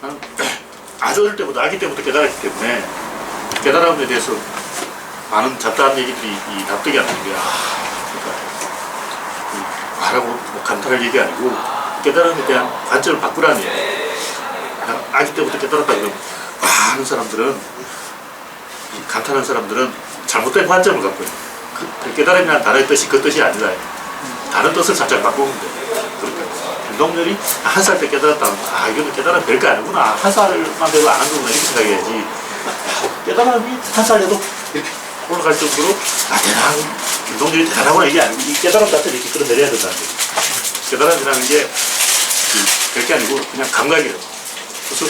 나는 아주 어릴 때부터, 아기 때부터 깨달았기 때문에 깨달음에 대해서 많은 잡다한 얘기들이 이 납득이 안 되는 거야. 그러니까 말하고 뭐 감탄할 얘기 아니고 깨달음에 대한 관점을 바꾸라는 얘기야. 아기 때부터 깨달았다 그러면 많은 사람들은, 감탄하는 사람들은 잘못된 관점을 갖고 있는 그 깨달음이라는 단어의 뜻이 그 뜻이 아니다. 다른 뜻을 살짝 바꾸면 돼. 그러니까 윤동열이 한 살 때 깨달았다. 아, 이거는 깨달음 별거 아니구나. 한 살만 돼도 아는 거구나. 이렇게 생각해야지. 깨달음이 한 살에도 이렇게 올라갈 정도로 대단한, 윤동열이 대단하구나 이게 아니고 이 깨달음 자체를 이렇게 끌어내려야 된다는 거지. 깨달음이라는 게 별게 아니고 그냥 감각이라고. 그래서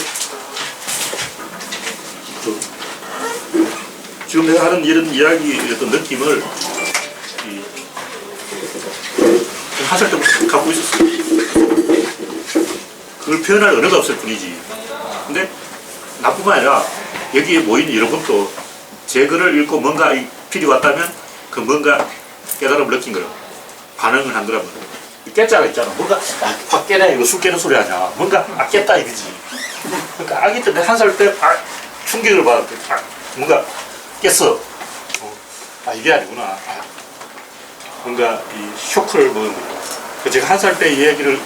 지금 내가 하는 이런 이야기의 어떤 느낌을 한 살 때부터 갖고 있었어. 그걸 표현할 언어가 없을 뿐이지. 근데 나뿐만 아니라 여기에 모인 여러분도 제 글을 읽고 뭔가 필이 왔다면 그 뭔가 깨달음을 느낀 거라고. 반응을 한 거라면. 깨자가 있잖아. 뭔가 확 깨네. 이거 술 깨는 소리 아니야. 뭔가 깼다 이거지. 그러니까 아기 때 내가 한 살 때 충격을 받았대. 뭔가 깼어. 이게 아니구나. 뭔가 이 쇼크를 먹은 거예요. 제가 한 살 때 이 얘기를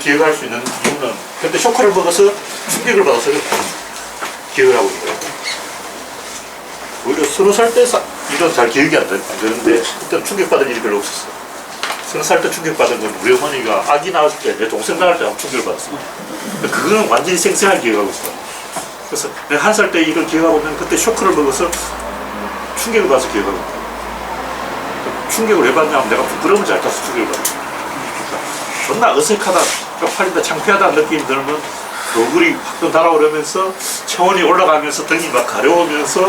기억할 수 있는 이유는 그때 쇼크를 먹어서 충격을 받아서 기억을 하고 있는 거예요. 오히려 20살 때 이런 잘 기억이 안 되는데 그때는 충격받은 일이 별로 없었어. 20살 때 충격받은 건 우리 어머니가 아기 낳았을 때 내 동생 낳을 때 충격을 받았어. 그거는 완전히 생생하게 기억하고 있어. 그래서 내가 한 살 때 이걸 기억하고 있는 그때 쇼크를 먹어서 충격을 받아서 기억하고 있다. 충격을 왜 받냐면 내가 부끄러움을 잘 타서 충격을 받았어. 존나 어색하다, 쪽팔린다, 창피하다는 느낌이 들면 얼굴이 확 달아오르면서 체온이 올라가면서 등이 막 가려우면서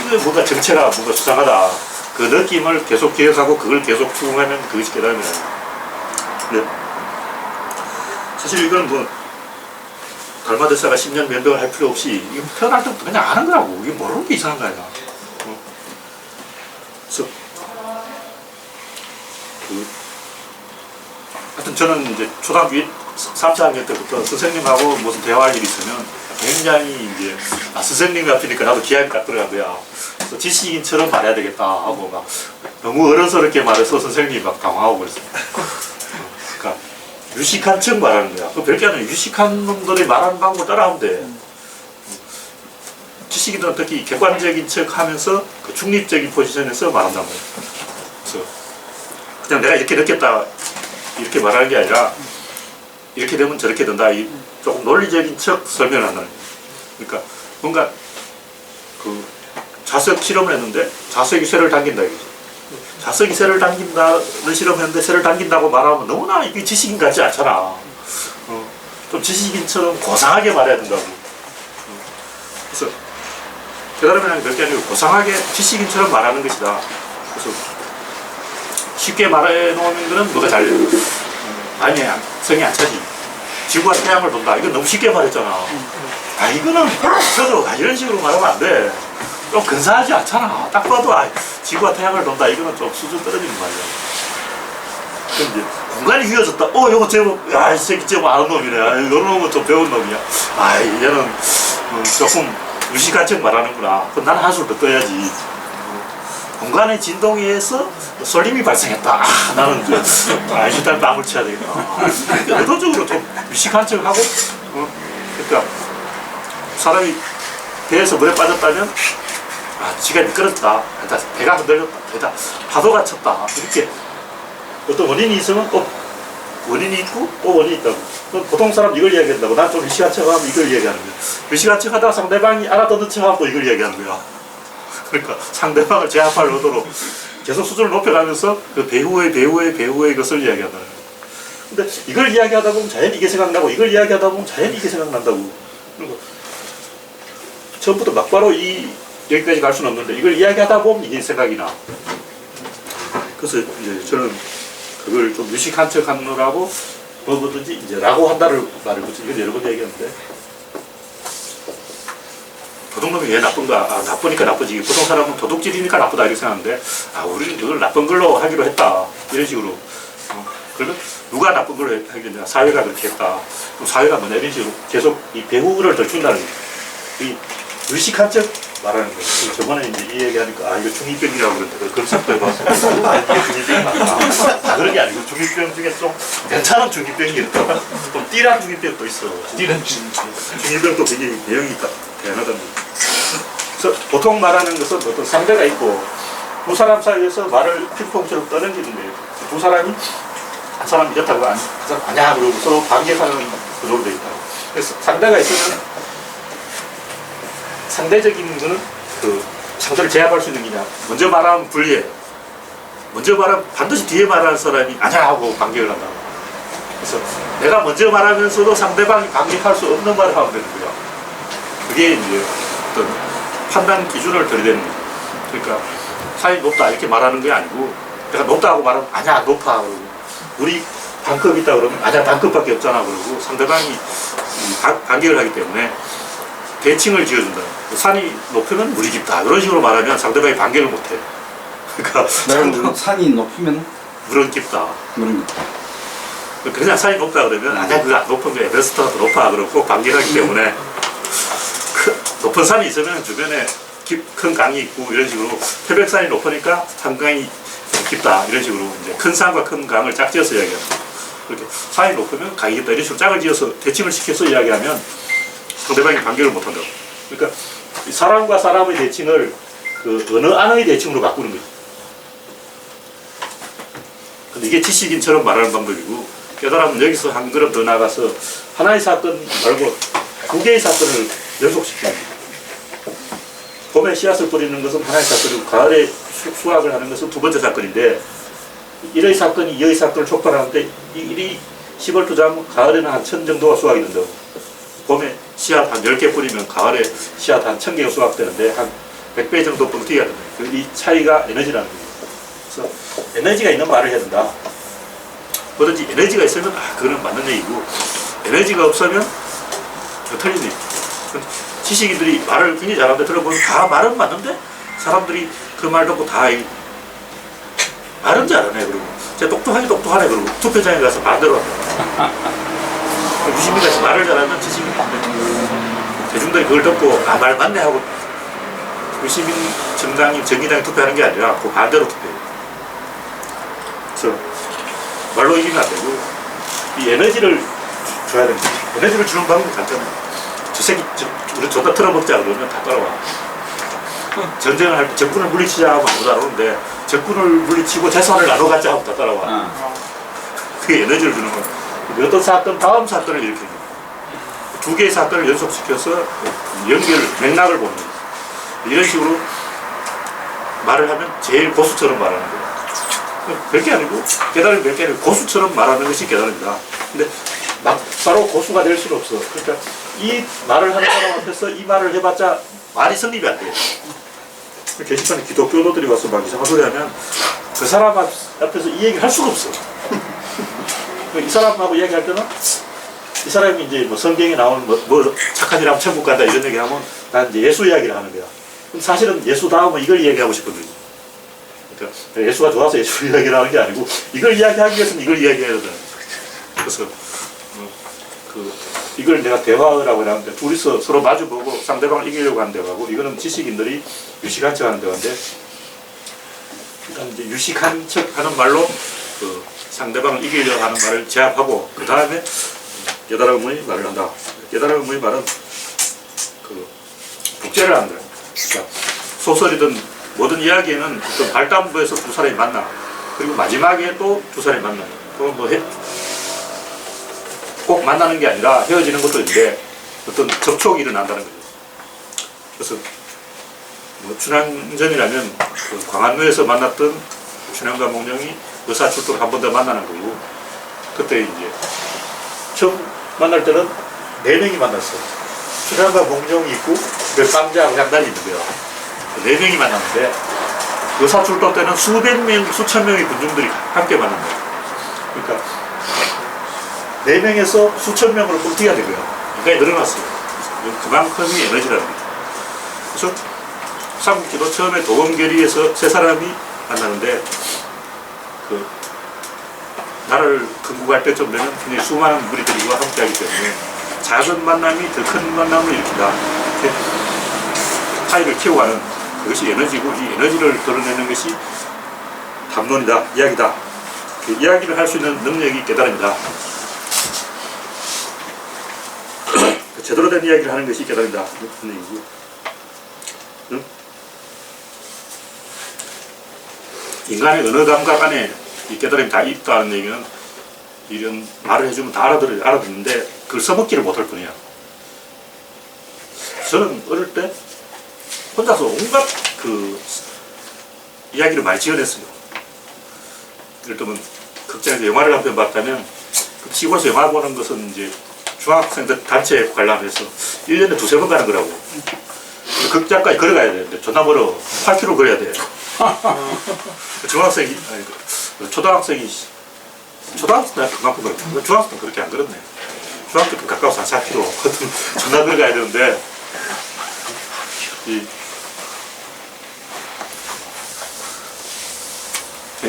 이거 뭔가 정체가 뭔가 수상하다. 그 느낌을 계속 기억하고 그걸 계속 추궁하면 그것이 깨달음이야. 근데 사실 이건 뭐 달마대사가 10년 면도를 할 필요 없이 이거 태어날 때부터 그냥 아는 거라고. 이게 모르는 게 이상한 거 아니야. 그래서 하여튼 저는 이제 초등학교 3, 4학년 때부터 선생님하고 무슨 대화할 일이 있으면 굉장히 이제 선생님이 앞이니까 나도 기합이 딱 들어간 거야. 그래서 지식인처럼 말해야 되겠다 하고 막 너무 어른스럽게 말해서 선생님이 막 당황하고 그랬어요. 그러니까 유식한 척 말하는 거야. 그 별게 아니라 유식한 놈들이 말하는 방법을 따라하면 돼. 지식인들은 특히 객관적인 척 하면서 그 중립적인 포지션에서 말한단 말이야. 그래서 그냥 내가 이렇게 느꼈다 이렇게 말하는 게 아니라 이렇게 되면 저렇게 된다. 조금 논리적인 척 설명을 한다는 거야. 그러니까 뭔가 그 자석 실험을 했는데 자석이 쇠를 당긴다 이거지. 자석이 쇠를 당긴다는 실험을 했는데 쇠를 당긴다고 말하면 너무나 이게 지식인 같지 않잖아. 좀 지식인처럼 고상하게 말해야 된다고. 그래서 깨달음이라는 게 별게 아니고 고상하게 지식인처럼 말하는 것이다. 그래서 쉽게 말해놓은 거는 뭐가 잘 아니 성이 안 차지. 지구가 태양을 돈다. 이건 너무 쉽게 말했잖아. 이거는 저도 이런 식으로 말하면 안 돼. 좀 근사하지 않잖아. 딱 봐도 지구가 태양을 돈다. 이거는 좀 수준 떨어지는 말이야. 근데 공간이 휘어졌다. 이거 제법 이 새끼 제법 아는 놈이네. 이런 놈은 좀 배운 놈이야. 얘는 조금 유식한 척 말하는구나. 그럼 나는 한술 더 떠야지. 공간의 진동에 의해서 쏠림이 발생했다. 나는 일단 땀을 쳐야 되겠다. 의도적으로 좀 유식한 척 하고, 그러니까 사람이 배에서 물에 빠졌다면, 지가 미끄럽다. 배가 흔들렸다. 파도가 쳤다. 이렇게 어떤 원인이 있으면 원인이 있고 원인이 있다고. 보통 사람 이걸 이야기한다고. 난 좀 유식한 척 하면 이걸 이야기하는 거야. 유식한 척 하다가 상대방이 알아듣는 척 하고 이걸 이야기하는 거야. 그러니까 상대방을 제압할 의도로 계속 수준을 높여가면서 그 배우의 것을 이야기한다는 거예요. 근데 이걸 이야기하다 보면 자연히 이게 생각나고 이걸 이야기하다 보면 자연히 이게 생각난다고. 그리고 처음부터 막바로 여기까지 갈 수는 없는데 이걸 이야기하다 보면 이게 생각이 나. 그래서 이제 저는 그걸 좀 유식한 척 하느라고 뭐든지 이제 라고 한다를 말을 붙이 이건 여러 번 얘기했는데 도둑놈이 왜 나쁜가? 나쁘니까 나쁘지. 보통 사람은 도둑질이니까 나쁘다 이렇게 생각하는데 우리는 이걸 나쁜 걸로 하기로 했다 이런 식으로 그러면 누가 나쁜 걸 하겠냐? 사회가 그렇게 했다. 그럼 사회가 뭐냐? 이런 식으로 계속 이 배후를 더 준다는 거예요. 이 의식한 척 말하는 거예요. 저번에 이제 이 얘기하니까 아 이거 중2병이라고 그러는데 그걸 싹 빼봤어. 아 이게 중2병 맞다. 그런 게 아니고 중2병 중에 좀 괜찮은 중2병이 있다. 또 띠란 중2병도 있어. 띠란 중2병도 굉장히 내용이 대단하다는 거예요. 그래서 보통 말하는 것은 어떤 상대가 있고 두 사람 사이에서 말을 핑퐁처럼 떠넘기는 거예요. 두 사람이 한 사람 이렇다고 한 사람 아니야 그러고 서로 반격하는 구조로 되어 있다. 그래서 상대가 있으면 상대적인 거는 그 상대를 제압할 수 있는 게냐. 먼저 말하면 불리해. 먼저 말하면 반드시 뒤에 말하는 사람이 아니야 하고 반격을 한다. 그래서 내가 먼저 말하면서도 상대방이 반격할 수 없는 말을 하면 되는 거야. 그게 이제 어떤 판단 기준을 들이대는 거예요. 그러니까 사이 높다 이렇게 말하는 게 아니고 내가 높다고 말하면 아니야 높아 그러고 우리 반컵 있다 그러면 아니야 반컵밖에 없잖아 그러고 상대방이 반격을 하기 때문에 대칭을 지어준다. 산이 높으면 물이 깊다 이런 식으로 말하면 상대방이 반격을 못해. 그러니까 산이 높으면 물은 깊다. 물은 그냥 산이 높다 그러면 아니야 그거 안 높은 게 에베레스트가 더 높아 그러고 반격하기 때문에 높은 산이 있으면 주변에 큰 강이 있고 이런 식으로 태백산이 높으니까 한강이 깊다 이런 식으로 이제 큰 산과 큰 강을 짝지어서 이야기합니다. 그렇게 산이 높으면 강이 깊다 이런 식으로 짝을 지어서 대칭을 시켜서 이야기하면 상대방이 반격을 못한다고. 그러니까 사람과 사람의 대칭을 그 어느 안의 대칭으로 바꾸는 거죠. 근데 이게 지식인처럼 말하는 방법이고 깨달으면 여기서 한 걸음 더 나가서 하나의 사건 말고 두 개의 사건을 연속시키는 거예요. 봄에 씨앗을 뿌리는 것은 하나의 사건이고 가을에 수확을 하는 것은 두 번째 사건인데 일의 사건이 이의 사건을 촉발하는데 이 일이 10월투자하면 가을에는 한 1000 정도가 수확이 된다고. 봄에 씨앗 한 10개 뿌리면 가을에 씨앗 한 1000개가 수확되는데 한 100배 정도 뻥튀기가 된다. 이 차이가 에너지라는 거예요. 그래서 에너지가 있는 말을 해야 된다. 뭐든지 에너지가 있으면 그거는 맞는 얘기고 에너지가 없으면 틀린 얘기. 지식인들이 말을 굉장히 잘하는데 들어보면 다 말은 맞는데 사람들이 그 말 듣고 다 말은 잘하네 그러고 제가 똑똑하네 그러고 투표장에 가서 반대로 합니다. 유시민같이 말을 잘하면 지식인이 안 돼. 대중들이 그걸 듣고 말 맞네 하고 유시민 정의당에 투표하는 게 아니라 그 반대로 투표해요. 그래서 말로 이기면 안 되고 이 에너지를 줘야 됩니다. 에너지를 주는 방법이 간단해요. 저 새끼 우리 존나 틀어먹자 그러면 다 따라와. 전쟁을 할 때 적군을 물리치자 하면 아무도 안 오는데 적군을 물리치고 재산을 나눠 갖자 하면 다 따라와. 그게 에너지를 주는 거야. 어떤 사건 다음 사건을 일으키는 거야. 두 개의 사건을 연속시켜서 맥락을 보는 거야. 이런 식으로 말을 하면 제일 고수처럼 말하는 거야. 별게 아니고 깨달음이 별게 아니고 고수처럼 말하는 것이 깨달음이다. 근데 막 바로 고수가 될 수는 없어. 그러니까 이 말을 하는 사람 앞에서 이 말을 해봤자 말이 성립이 안 돼요. 게시판에 기독교도들이 와서 막 이상한 소리 하면 그 사람 앞에서 이 얘기를 할 수가 없어. 이 사람하고 이야기할 때는 이 사람이 이제 뭐 성경에 나오는 뭐 착한 일 하면 천국 간다 이런 얘기 하면 난 이제 예수 이야기를 하는 거야. 그럼 사실은 예수 다음은 이걸 이야기하고 싶거든요. 그러니까 예수가 좋아서 예수 이야기를 하는 게 아니고 이걸 이야기하기 위해서는 이걸 이야기해야 되잖아요. 그래서 이걸 내가 대화라고 하는데 둘이서 서로 마주보고 상대방을 이기려고 하는 대화고 이거는 지식인들이 유식한 척 하는 대화인데 일단 이제 유식한 척 하는 말로 그 상대방을 이기려고 하는 말을 제압하고 그 다음에 깨달음의 말을 한다. 깨달음의 말은 그 복제를 한다. 그러니까 소설이든 모든 이야기에는 어떤 발단부에서 두 사람이 만나 그리고 마지막에 또 두 사람이 만나 또 뭐 꼭 만나는 게 아니라 헤어지는 것도 있는데 어떤 접촉이 일어난다는 거죠. 그래서 뭐 춘향전이라면 그 광안루에서 만났던 춘향과 몽룡이 의사출두를 한 번 더 만나는 거고 그때 이제 처음 만날 때는 4명이 만났어. 춘향과 몽룡이 있고 쌍자하고 양단이 있는 거야. 4명이 만났는데 의사출두 때는 수백 명, 수천 명의 군중들이 함께 만난 거야. 그러니까 4명에서 수천 명으로 뻥튀기가 된 거야. 그러니까 늘어났어요. 그만큼이 에너지라는 거죠. 그래서 삼국지도 처음에 도검결의에서 세 사람이 만나는데 나라를 건국할 때쯤 되면 굉장히 수많은 무리들과 함께하기 때문에 작은 만남이 더 큰 만남을 일으킨다. 파이를 키워가는 그것이 에너지고 이 에너지를 드러내는 것이 담론이다, 이야기다. 그 이야기를 할 수 있는 능력이 깨달음이다. 제대로 된 이야기를 하는 것이 깨달음이다. 그런 얘기고. 응? 인간의 언어 감각 안에 이 깨달음이 다 있다는 얘기는 이런 말을 해주면 다 알아듣는데 그걸 써먹지를 못할 뿐이야. 저는 어릴 때 혼자서 온갖 그 이야기를 많이 지어냈어요. 예를 들면 극장에서 영화를 한 편 봤다면 그 시골에서 영화 보는 것은 이제 중학생들 단체에 관람해서 1년에 두세 번 가는 거라고. 극장까지 걸어가야 되는데 존나 멀어. 8km 걸어야 돼. 중학생이 아니 초등학생이 초등학생 그만큼 걸어. 중학생은 그렇게 안 걸었네. 중학교 때 가까워서 한 4km 하여튼 존나 걸어가야 되는데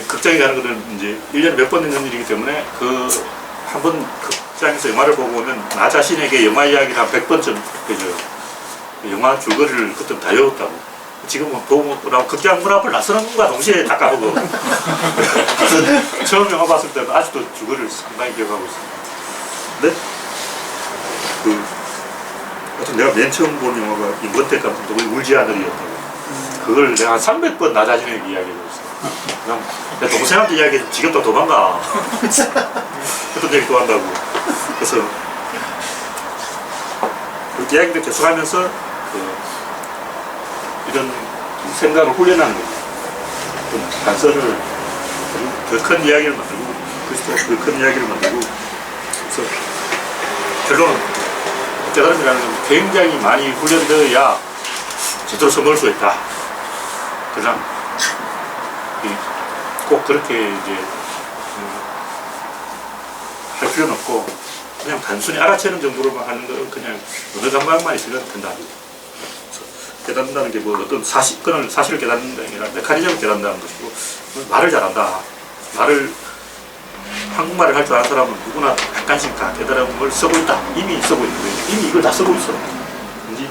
극장에 가는 거는 이제 1년에 몇 번 있는 일이기 때문에 그 한 번 극장에서 영화를 보고 오면 나 자신에게 영화 이야기를 한 100번쯤 해줘요. 영화 줄거리를 그때 다 외웠다고. 지금은 보고 극장 문 앞을 나서는 것과 동시에 다 까먹어. 처음 영화 봤을 때는 아직도 줄거리를 상당히 기억하고 있습니다. 근데 하여튼 내가 맨 처음 본 영화가 임권택 감독의 울지 않으리였다고. 그걸 내가 한 300번 나 자신에게 이야기해줬어. 그냥 내 동생한테 이야기해서 지겹다 도망가. 어떤 얘기 또 한다고. 그래서 그 이야기를 계속하면서 이런 생각을 훈련하는 거예요. 단서를 더 큰 이야기를 만들고 더 큰 이야기를 만들고 그래서 결론은 깨달음이라는 건 굉장히 많이 훈련되어야 제대로 써먹을 수 있다. 그냥 꼭 그렇게 이제 할 필요는 없고 그냥 단순히 알아채는 정도로만 하는 건 그냥 어느 감각만 있으면 된다. 깨닫는다는 게 뭐 어떤 사실을 깨닫는 게 아니라 메커니즘을 깨닫는다는 것이고 말을 잘한다. 한국말을 할 줄 아는 사람은 누구나 약간씩 다 깨달음을 쓰고 있다. 이미 쓰고 있는 거예요. 이미 이걸 다 쓰고 있어. 이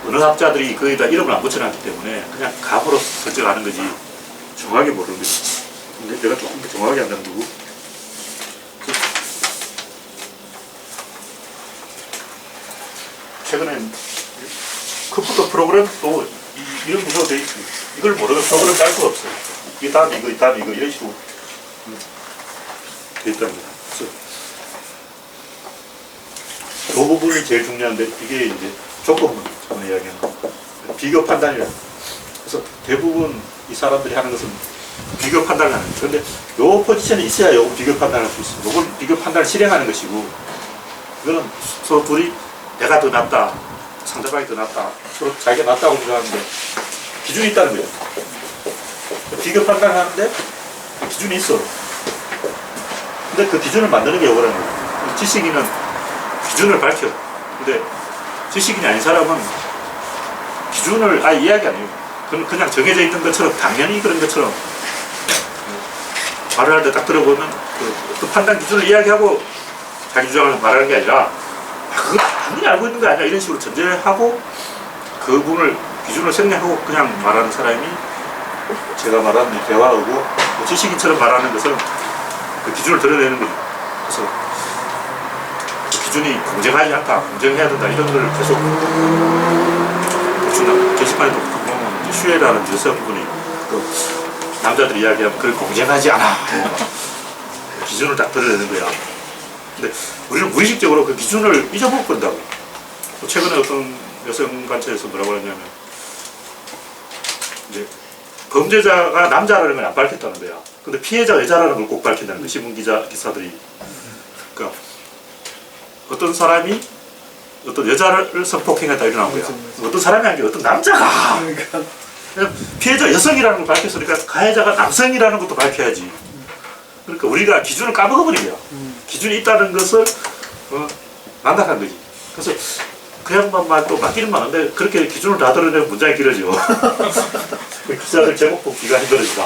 언어학자들이 거기다 이름을 안 붙여놨기 때문에 그냥 감으로 설정하는 거지 정확하게 모르는 거지. 근데 내가 조금 더 정확하게 한다는 거고. 최근에 컴퓨터 프로그램 또 이런 구조가 되어 있습니다. 이걸 모르면 프로그램 짤 수가 없어요. 이게 다음 이거, 다음 이거 이런 식으로 되어 있답니다. 그래서 그 부분이 제일 중요한데 이게 이제 조건문 이야기하는 비교 판단이라. 그래서 대부분 이 사람들이 하는 것은 비교 판단을 하는 거예요. 그런데 요 포지션이 있어야 요 비교 판단을 할 수 있어요. 요건 비교 판단을 실행하는 것이고 이거는 서로 둘이 내가 더 낫다. 상대방이 더 낫다. 서로 자기가 낫다고 생각하는데 기준이 있다는 거예요. 비교 판단을 하는데 기준이 있어. 근데 그 기준을 만드는 게 요거라는 거예요. 지식인은 기준을 밝혀. 근데 지식인이 아닌 사람은 기준을 아예 이야기 안 해요. 그냥 정해져 있는 것처럼 당연히 그런 것처럼 말을 할 때 딱 들어보면 그 판단 기준을 이야기하고 자기 주장을 말하는 게 아니라 그거 당연히 알고 있는 거 아니야 이런 식으로 전제하고 그 부분을 기준을 생략하고 그냥 말하는 사람이 제가 말하는 이 대화하고 지식인처럼 말하는 것은 그 기준을 드러내는 거예요. 그래서 그 기준이 공정하지 않다, 공정해야 된다 이런 걸 계속 보충한다. 게시판에 보면 슈에라는 여성분이 또 남자들이 이야기하면 그걸 공정하지 않아 그 기준을 딱 드러내는 거야. 근데 우리는 무의식적으로 그 기준을 잊어버린다고. 최근에 어떤 여성단체에서 뭐라고 하냐면 이제 범죄자가 남자라는 걸 안 밝혔다는 거야. 근데 피해자가 여자라는 걸 꼭 밝힌다는 거야. 신문 기사들이. 그러니까 어떤 사람이 어떤 여자를 성폭행했다 이러는 거야. 어떤 사람이 아니라 어떤 남자가 피해자 여성이라는 걸 밝혔으니까 가해자가 남성이라는 것도 밝혀야지. 그러니까 우리가 기준을 까먹어버린 거야. 기준이 있다는 것을 망각한 거지. 그래서 그 양반만 또 맡기는 많은데 그렇게 기준을 다 드러내면 문장이 길어져. 기사들 제목 뽑기가 힘들어지다.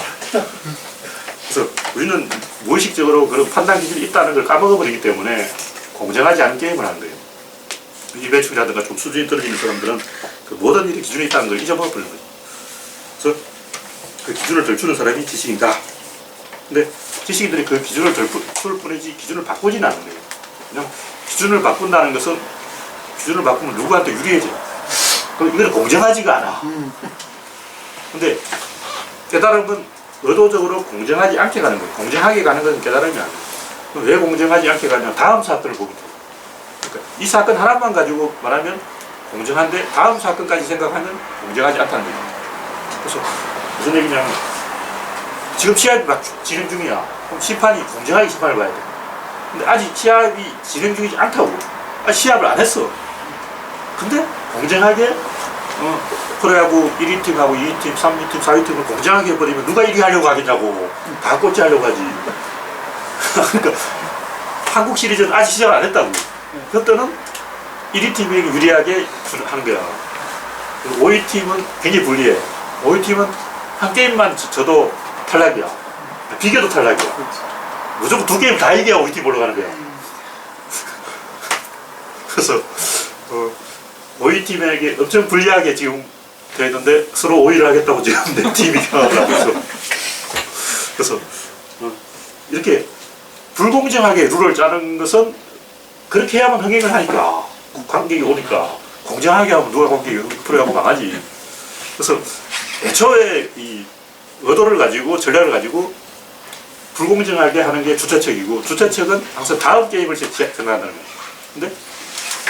그래서 우리는 무의식적으로 그런 판단 기준이 있다는 걸 까먹어버리기 때문에 공정하지 않은 게임을 하는 거예요. 일배충이라든가 좀 수준이 떨어지는 사람들은 그 모든 일에 기준이 있다는 걸 잊어버리는 거죠. 그래서 그 기준을 덜 추는 사람이 지식인이다. 근데 지식인들이 그 기준을 덜 풀 뿐이지 기준을 바꾸지는 않는 거예요. 그냥 기준을 바꾼다는 것은 기준을 바꾸면 누구한테 유리해져요. 그럼 이건 공정하지가 않아. 근데 깨달음은 의도적으로 공정하지 않게 가는 거예요. 공정하게 가는 것은 깨달음이 아니에요. 그럼 왜 공정하지 않게 가냐? 다음 사건을 보기 때문에. 그러니까 이 사건 하나만 가지고 말하면 공정한데 다음 사건까지 생각하면 공정하지 않다는 거예요. 그래서 무슨 얘기냐면 지금 시합이 막 진행 중이야. 그럼 심판이 공정하게 심판을 봐야 돼. 근데 아직 시합이 진행 중이지 않다고. 시합을 안 했어. 근데 공정하게 프로야구 1위 팀하고 2위 팀, 3위 팀, 4위 팀을 공정하게 해버리면 누가 1위 하려고 하겠냐고. 다 꼴찌 하려고 하지. 그러니까 한국 시리즈는 아직 시작을 안 했다고. 그때는 1위 팀에게 유리하게 하는 거야. 5위 팀은 굉장히 불리해. 5위 팀은 한 게임만 져도 탈락이야. 비겨도 탈락이야. 무조건 2게임 다 이겨야 5위 팀 올라가는 거야. 그래서 5위 팀에게 엄청 불리하게 지금 되어 있는데 서로 5위를 하겠다고 지금 내 팀이 경험을 하고 있어. 그래서 이렇게 불공정하게 룰을 짜는 것은 그렇게 해야만 흥행을 하니까 관객이 오니까 공정하게 하면 누가 관객이 프로야구 망하지. 그래서 애초에 이 의도를 가지고 전략을 가지고 불공정하게 하는 게 주최측이고 주최측은 항상 다음 게임을 생각한다는 거예요. 근데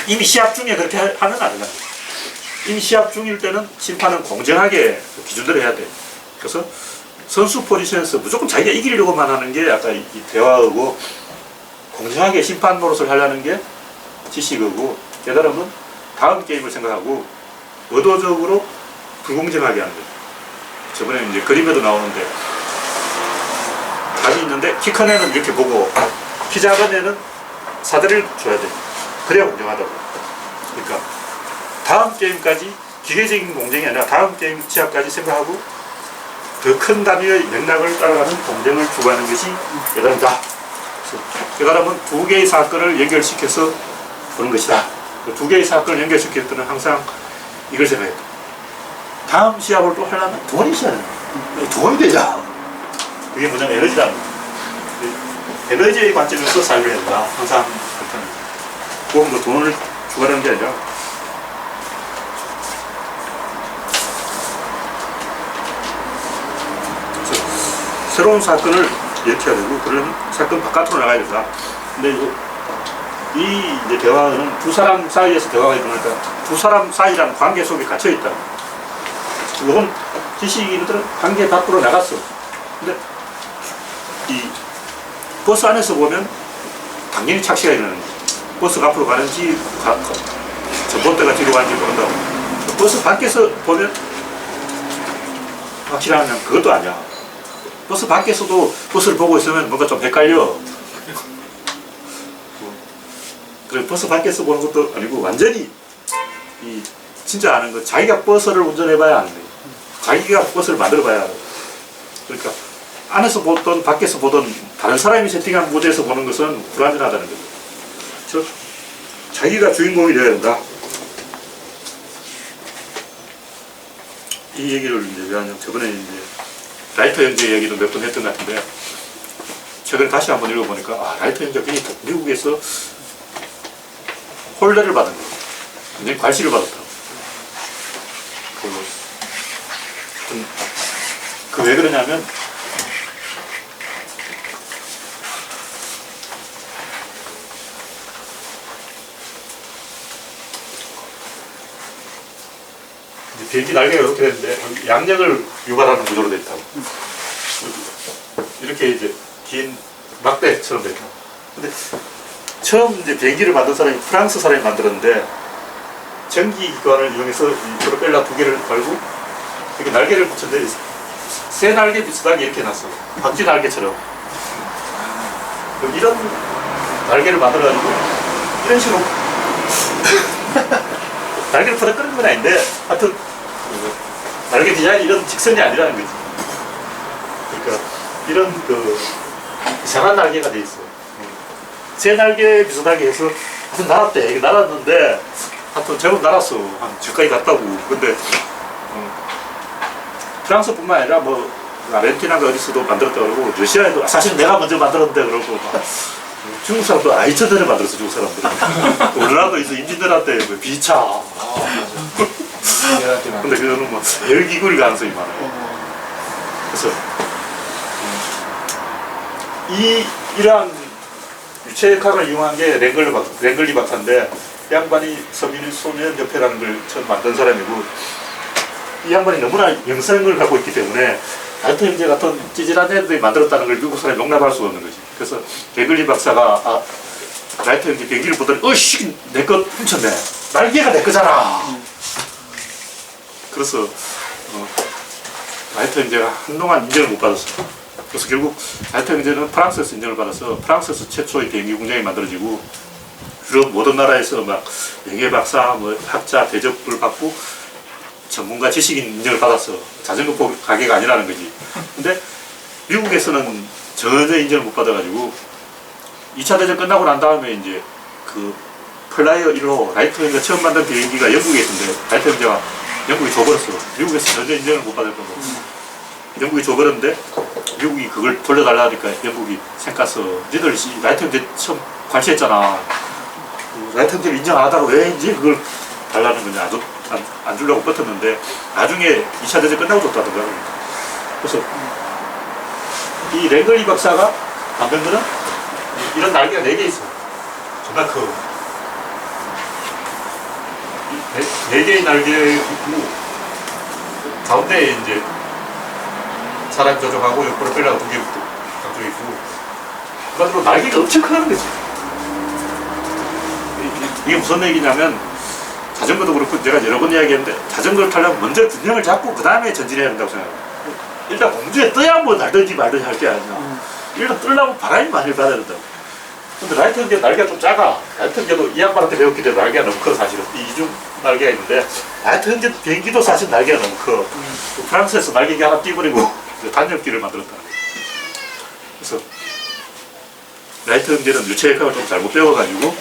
이미 시합 중에 그렇게 하면 안 된다. 이미 시합 중일 때는 심판은 공정하게 기준대로 해야 돼. 그래서 선수 포지션에서 무조건 자기가 이기려고만 하는 게 아까 이 대화하고 공정하게 심판 노릇을 하려는 게 지식이고 깨달음은 다음 게임을 생각하고 의도적으로 불공정하게 하는 거예요. 저번에 이제 그림에도 나오는데 답이 있는데 키 큰 애는 이렇게 보고 키 작은 애는 사대를 줘야 돼. 그래야 공정하다고. 그러니까 다음 게임까지 기계적인 공정이 아니라 다음 게임 시합까지 생각하고 더 큰 단위의 맥락을 따라가는 공정을 추구하는 것이 깨달음이다. 깨달음은 2개의 사건을 연결시켜서 보는 것이다. 그 2개의 사건을 연결시킬 때는 항상 이걸 생각해야 돼. 다음 시합을 또 하려면 돈이 있어야 돼. 돈이 되자. 그게 뭐냐면 에너지라는 거야. 에너지의 관점에서 삶을 해야 된다. 항상 그렇다는 거야. 꼭 뭐 돈을 추구하는 게 아니라 새로운 사건을 일으켜야 되고 그러면 사건 바깥으로 나가야 된다. 근데 이 이제 대화는 두 사람 사이에서 대화가 일어나니까 두 사람 사이라는 관계 속에 갇혀 있다. 이건 지식인들은 관계 밖으로 나갔어. 근데 이 버스 안에서 보면 당연히 착시가 일어나는 거야. 버스가 앞으로 가는지 전봇대가 뒤로 가는지 모른다고. 버스 밖에서 보면 확실하면 그것도 아니야. 버스 밖에서도 버스를 보고 있으면 뭔가 좀 헷갈려. 그래 버스 밖에서 보는 것도 아니고 완전히 이 진짜 아는 거 자기가 버스를 운전해봐야 아는 거예요. 자기가 버스를 만들어봐야 알아요. 그러니까 안에서 보던 밖에서 보던 다른 사람이 세팅한 무대에서 보는 것은 불완전하다는 거죠. 즉 자기가 주인공이 되어야 된다. 이 얘기를 이제 왜 하냐면 저번에 이제 라이터 형제 얘기도 몇 번 했던 것 같은데 최근에 다시 한번 읽어보니까 라이터 형제가 미국에서 홀대를 받은 거예요. 굉장히 괄시를 받았다고. 그 왜 그러냐면 비행기 날개가 이렇게 되는데 양력을 유발하는 구조로 되어 있다고. 이렇게 이제 긴 막대처럼 되어 있다고. 근데 처음 이제 비행기를 만든 사람이 프랑스 사람이 만들었는데 전기기관을 이용해서 이 프로펠러 2개를 걸고 이렇게 날개를 붙였는데 새 날개 비슷하게 이렇게 놨어. 박쥐 날개처럼. 이런 날개를 만들어가지고 이런 식으로 날개를 풀어 끄는 건 아닌데 하여튼 날개 디자인이 이런 직선이 아니라는 거지. 그러니까 이런 그 이상한 날개가 돼 있어. 새 날개 비슷하게 해서 하여튼 날았대. 이게 날았는데 하여튼 제법 날았어. 한 지금까지 갔다고. 근데 프랑스뿐만 아니라 뭐 아르헨티나가 어디서도 만들었다고 그러고 러시아에도 사실 내가 먼저 만들었는데 그러고 중국 사람도 아이처전에 만들었어. 중국 사람들은. 우리나라도 이제 인민들한테 뭐 비차. 근데 그거는 뭐 열기구일 가능성이 많아요. 그래서 이러한 유체학을 이용한 게 랭글리 박사인데 이 양반이 서민 소년협회라는 걸 처음 만든 사람이고 이 양반이 너무나 영성을 갖고 있기 때문에 라이터 형제 같은 찌질한 애들이 만들었다는 걸 미국 사람이 용납할 수가 없는 거지. 그래서 랭글리 박사가 라이터 형제 비행기를 보더니 어이씨 내 거 훔쳤네. 날개가 내 거잖아. 그래서 라이터 형제가 한동안 인정을 못 받았어. 그래서 결국 라이터 형제는 프랑스에서 인정을 받아서 프랑스에서 최초의 비행기 공장이 만들어지고 유럽 모든 나라에서 막 명예 박사, 뭐 학자 대접을 받고 전문가 지식인 인정을 받았어. 자전거 가게가 아니라는 거지. 근데 미국에서는 전혀 인정을 못 받아가지고 2차 대전 끝나고 난 다음에 이제 그 플라이어 1호 라이터 형제가 처음 만든 비행기가 영국에 있던데 라이터 형제가 영국이 줘버렸어. 미국에서 전혀 인정을 못 받을 거고. 영국이 줘버렸는데 미국이 그걸 돌려달라 하니까 영국이 생각해서 니들 라이터 형제 처음 관시했잖아. 라이터 형제를 인정 안 하다가 왜 이제 그걸 달라는 거냐. 안 주려고 버텼는데 나중에 2차 대전 끝나고 줬다던가. 그래서 이 랭글리 박사가 만든 거는 이런 날개가 4개 있어. 정말 커. 4개의 날개 있고 가운데에 이제 사람 조종하고 옆으로 빼려고 2개 양쪽에 있고 그러니까 날개가 엄청 크다는 거지. 이게 무슨 얘기냐면 자전거도 그렇고 내가 여러 번 이야기했는데 자전거를 타려면 먼저 균형을 잡고 그 다음에 전진해야 된다고 생각해요. 일단 공중에 떠야 뭐 날든지 말든지 할 게 아니야. 일단 뜨려면 바람이 많이 받아야 된다고. 근데 라이터 형제 날개가 좀 작아. 라이터 형제도 이 양반한테 배웠기 때문에 날개가 너무 커. 사실은 이중 날개가 있는데 라이터 형제 비행기도 사실 날개가 너무 커. 프랑스에서 날개기 하나 띄버리고 단역기를 만들었다는 거예요. 그래서 라이터 형제는 유체역학을 좀 잘못 배워가지고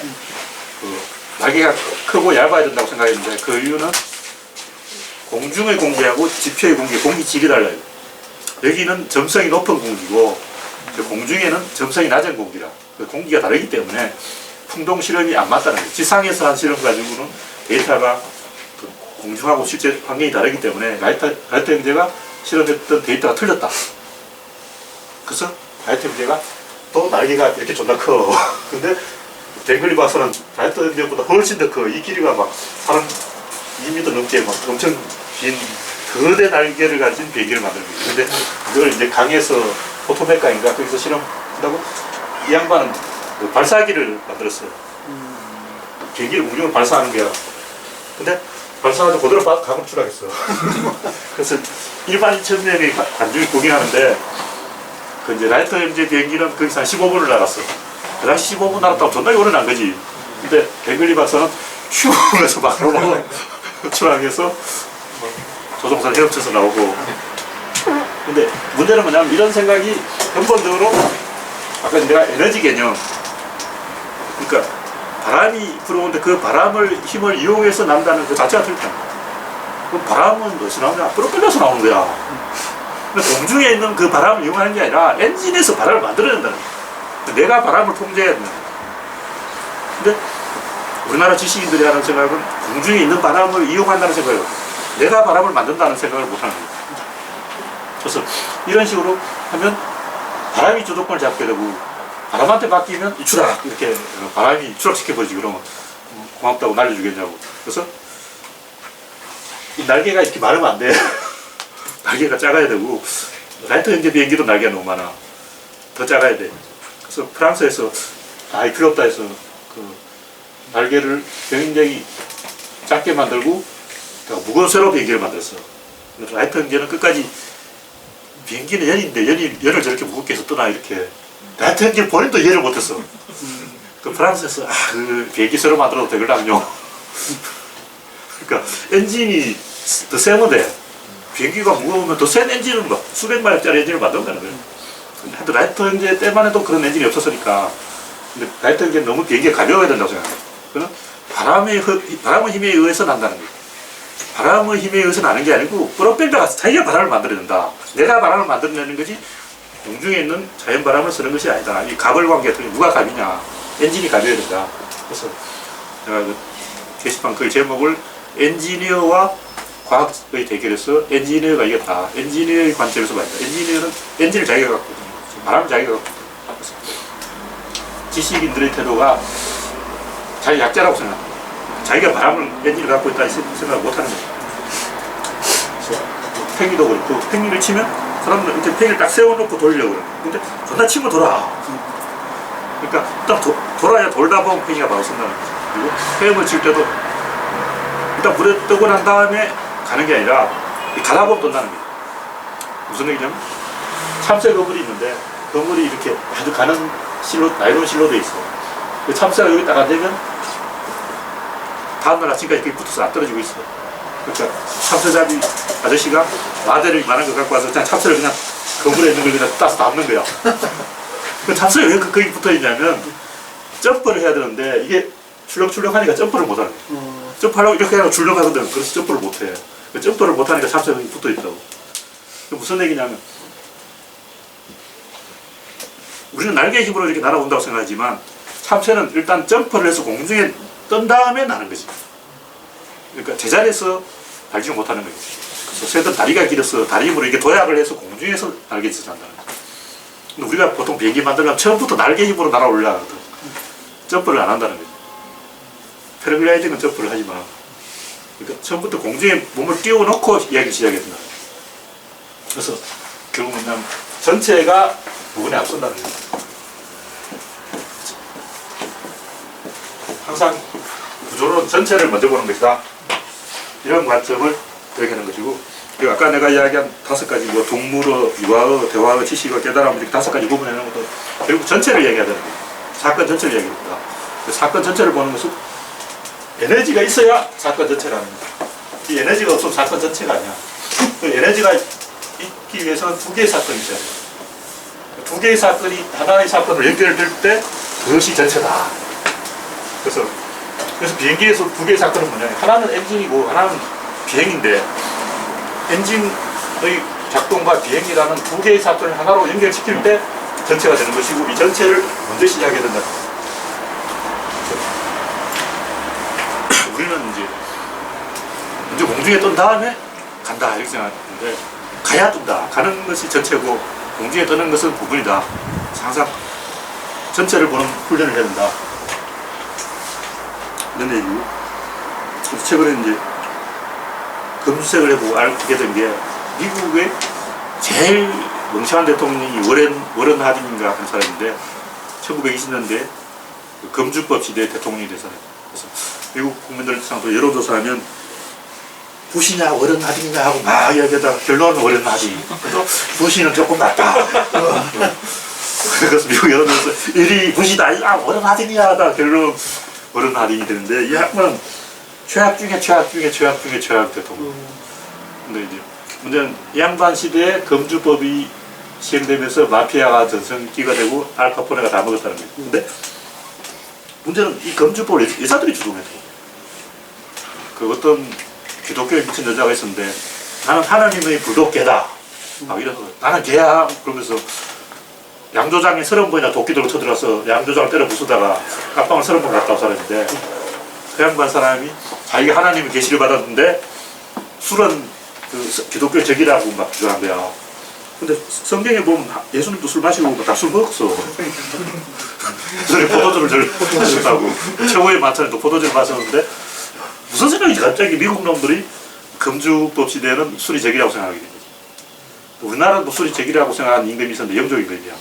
날개가 크고 얇아야 된다고 생각했는데 그 이유는 공중의 공기하고 지표의 공기 질이 달라요. 여기는 점성이 높은 공기고 공중에는 점성이 낮은 공기라 공기가 다르기 때문에 풍동 실험이 안 맞다는 거예요. 지상에서 한 실험 가지고는 데이터가 공중하고 실제 환경이 다르기 때문에 라이터 형제가 실험했던 데이터가 틀렸다. 그래서 라이터 형제가 또 날개가 이렇게 존나 커. 근데 랭글리 박사는 라이터 형제보다 훨씬 더 커. 이 길이가 막 사람 2m 넘게 막 엄청 긴 거대 날개를 가진 비행기를 만든 거예요. 근데 그걸 이제 강에서 포토메카인가 거기서 실험한다고 이 양반은 그 발사기를 만들었어요. 비행기를 공중으로 발사하는 거야. 근데 발사하고 그대로 강으로 추락했어. 그래서 일반 천명이 관중이 구경하는데 그 이제 라이터 형제 비행기는 거기서 한 15분을 날았어. 그 당시 15분 날았다고 존나 오래 난 거지. 근데 랭글리 박사는 슈 해서 막 추락해서 조종사를 헤엄쳐서 나오고. 근데 문제는 뭐냐면 이런 생각이 근본적으로 아까 내가 에너지 개념, 그러니까 바람이 불어오는데 그 바람을 힘을 이용해서 난다는 그 자체가 틀리다. 그럼 바람은 어디서 나오냐? 앞으로 끌려서 나오는 거야. 근데 공중에 있는 그 바람을 이용하는 게 아니라 엔진에서 바람을 만들어낸다는 거야. 내가 바람을 통제해야 된다. 근데 우리나라 지식인들이 하는 생각은 공중에 있는 바람을 이용한다는 생각이에요. 내가 바람을 만든다는 생각을 못하는 거예요. 그래서 이런 식으로 하면 바람이 주도권을 잡게 되고 바람한테 맡기면 이 추락 이렇게 바람이 추락시켜버리지. 그러면 고맙다고 날려주겠냐고. 그래서 이 날개가 이렇게 많으면 안 돼. 날개가 작아야 되고 라이터 형제 비행기도 날개가 너무 많아. 더 작아야 돼. 그래서 프랑스에서 이 필요 없다 해서 그 날개를 굉장히 작게 만들고 무거운 쇠로 비행기를 만들었어. 라이터 형제는 끝까지 비행기는 연인인데 연을 저렇게 무겁게 해서 떠나 이렇게. 라이터 형제 본인도 이해를 못했어. 그 프랑스에서 그 비행기 쇠로 만들어도 되걸랑요. 그러니까 엔진이 더 세면 돼. 비행기가 무거우면 더 센 엔진을 막 수백마력짜리 엔진을 만든다는 거예요. 하여튼 라이터 형제 때만 해도 그런 엔진이 없었으니까. 근데 라이터 형제는 너무 비행기가 가벼워야 된다고 생각해요. 그는 바람의 힘에 의해서 난다는 거예요. 바람의 힘에 의해서 나는 게 아니고 프로펠러가 자기가 바람을 만들어낸다. 내가 바람을 만들어내는 거지 공중에 있는 자연 바람을 쓰는 것이 아니다. 이 가벌 관계 누가 갑이냐. 엔진이 갑이어야 된다. 그래서 제가 그 게시판 그 제목을 엔지니어와 과학의 대결에서 엔지니어가 이겼다. 엔지니어의 관점에서 봐야 된다. 엔지니어는 엔진을 자기가 갖고 있거든요. 바람을 자기가 갖고 있거든요. 그래서 지식인들의 태도가 자기 약자라고 생각합니다. 자기가 바람을 엔진을 갖고 있다 생각을 못하는 거죠. 그래서 팽이도 그렇고 팽이를 치면 사람들은 이렇게 팽이를 딱 세워놓고 돌리려고 그래요. 근데 존나 치면 돌아. 그러니까 일단 돌아야 돌다 보면 팽이가 바로 선다는 거죠. 그리고 헤엄을 칠 때도 일단 물에 뜨고 난 다음에 가는 게 아니라 가다 보면 떤다는 거예요. 무슨 얘기냐면 참새 거물이 있는데 거물이 이렇게 아주 가는 실로, 나이론 실로 돼 있어. 그 참새가 여기 딱 안 되면 다음날 아침까지 그게 붙어서 안 떨어지고 있어. 그러니까 참새잡이 아저씨가 마대를 이만한 거 갖고 와서 그냥 참새를 그냥 거물에 있는 걸 그냥 따서 담는 거야. 그 참새가 왜 거기 붙어 있냐면 점프를 해야 되는데 이게 출렁출렁 하니까 점프를 못 하는 거야. 점프하려고 이렇게 하고 출렁하거든. 그래서 점프를 못 해. 점프를 못 하니까 참새가 여기 붙어 있다고. 무슨 얘기냐면 우리는 날개의 힘으로 이렇게 날아온다고 생각하지만 참새는 일단 점프를 해서 공중에 뜬 다음에 나는 거지. 그러니까 제자리에서 달지 못하는 거지. 그래서 새들 다리가 길어서 다리 힘으로 이렇게 도약을 해서 공중에서 날개에서 난다는 거지. 근데 우리가 보통 비행기 만들려면 처음부터 날개 힘으로 날아올라가거든. 점프를 안 한다는 거지. 패러글라이딩은 점프를 하지 마. 그러니까 처음부터 공중에 몸을 띄워놓고 이야기를 시작해야 된다. 그래서 결국은 그냥 전체가 부분에 앞선다는 거예요. 항상 구조론 전체를 먼저 보는 것이다. 이런 관점을 얘기하는 것이고, 그리고 아까 내가 이야기한 5가지 뭐 동물어, 유아어, 대화어, 지식어, 깨달음 이렇게 5가지 구분해놓은 것도 결국 전체를 얘기해야 되는 거예요. 사건 전체를 얘기합니다. 사건 전체를 보는 것은 에너지가 있어야 사건 전체라는 거예요. 이 에너지가 없으면 사건 전체가 아니야. 그 에너지가 있기 위해서는 2개의 사건이 있어야 돼요. 2개의 사건이 하나의 사건으로 연결될 때 그것이 전체다. 그래서 비행기에서 2개의 사건은 뭐냐면 하나는 엔진이고 하나는 비행인데 엔진의 작동과 비행이라는 2개의 사건을 하나로 연결시킬 때 전체가 되는 것이고 이 전체를 먼저 시작해야 된다. 우리는 이제 먼저 공중에 뜬 다음에 간다 이렇게 생각하는데 가야 뜬다. 가는 것이 전체고 공중에 뜨는 것은 부분이다. 항상 전체를 보는 훈련을 해야 된다. 이런 얘기고. 그래서 최근에 이제 검색을 해보고 알게 된 게 미국의 제일 멍청한 대통령이 워런 하딩인가 하는 사람인데 1920년대 검주법 시대 대통령이 된 사람. 그래서 미국 국민들 상으로 여론조사하면 부시냐 워런 하딩이냐 하고 막 이야기하다가 결론은 워런 하딩. 그래서 부시는 조금 낫다. 그래서 미국 여론조사 1위 부시다. 아 워런 하딩이야 하다 결론 워런 하딩이 되는데 이 양반은 최악 중에 최악 중에 최악 중에 최악 대통령. 근데 이제 문제는 이 양반 시대에 검주법이 시행되면서 마피아가 전성기가 되고 알카포네가 다 먹었다는 거예요. 근데 문제는 이 검주법을 여자들이 주동했고 그 어떤 기독교에 미친 여자가 있었는데 나는 하나님의 불독개다. 막 이래서 나는 개야. 그러면서 양조장에 30번이나 도끼 들고 쳐들어서 양조장을 때려 부수다가 깜빵을 30번 갔다 온 사람인데 그 양반 사람이 자기가 하나님의 계시를 받았는데 술은 그 기독교 적이라고 막 주장한 거야. 근데 성경에 보면 예수님도 술 마시고 다 술 먹었어. 저기 포도주를 마셨다고. 최고의 만찬에도 포도주를 마셨는데 무슨 생각인지 갑자기 미국 놈들이 금주법 시대에는 술이 적이라고 생각하게 된 거지. 우리나라도 술이 적이라고 생각하는 임금이 있었는데 영종이 임금이야.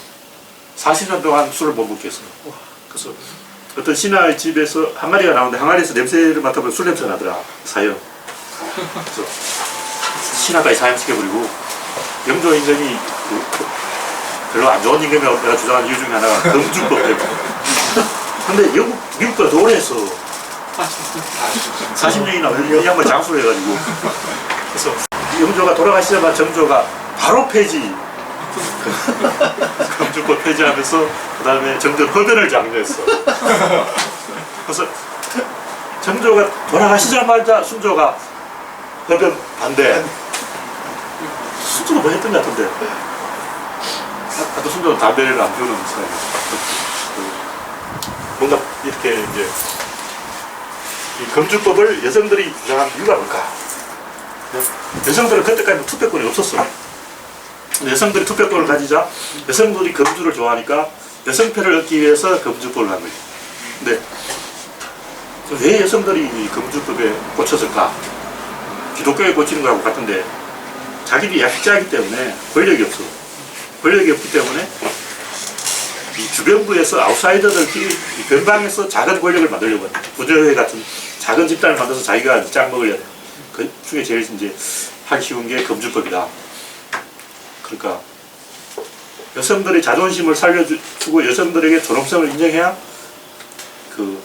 40년 동안 술을 못 먹게 했어. 그래서 어떤 신하의 집에서 한 마리가 나오는데 항아리에서 냄새를 맡아보면 술 냄새가 나더라. 사형. 그래서 신하까지 사형시켜버리고 영종 임금이 별로 안 좋은 임금이라고 내가 주장한 이유 중에 하나가 금주법 때문에. 근데 미국보다 더 오래 했어. 40년이나 이 양반 장수를 해가지고. 그래서 영조가 돌아가시자마자 정조가 바로 폐지. 금주법 폐지하면서 그 다음에 정전 흡연을 장려했어. 그래서 정조가 돌아가시자마자 순조가 흡연 반대. 순조가 뭐 했던 것 같은데. 아까 순조는 담배를 안 피우는 스타일. 뭔가 이렇게 이제 이 금주법을 여성들이 주장한 이유가 뭘까? 여성들은 그때까지 투표권이 없었어. 여성들이 투표권을 가지자 여성들이 금주를 좋아하니까 여성표를 얻기 위해서 금주법을 한 거예요. 근데 왜 여성들이 이 금주법에 꽂혔을까? 기독교에 꽂히는 거하고 같은데 자기들이 약자이기 때문에 권력이 없어. 권력이 없기 때문에 이 주변부에서 아웃사이더들끼리 변방에서 작은 권력을 만들려고 해요. 부조회 같은 작은 집단을 만들어서 자기가 짱 먹으려 돼. 그 중에 제일 이제 하기 쉬운 게 금주법이다. 그러니까 여성들의 자존심을 살려주고 여성들에게 존엄성을 인정해야 그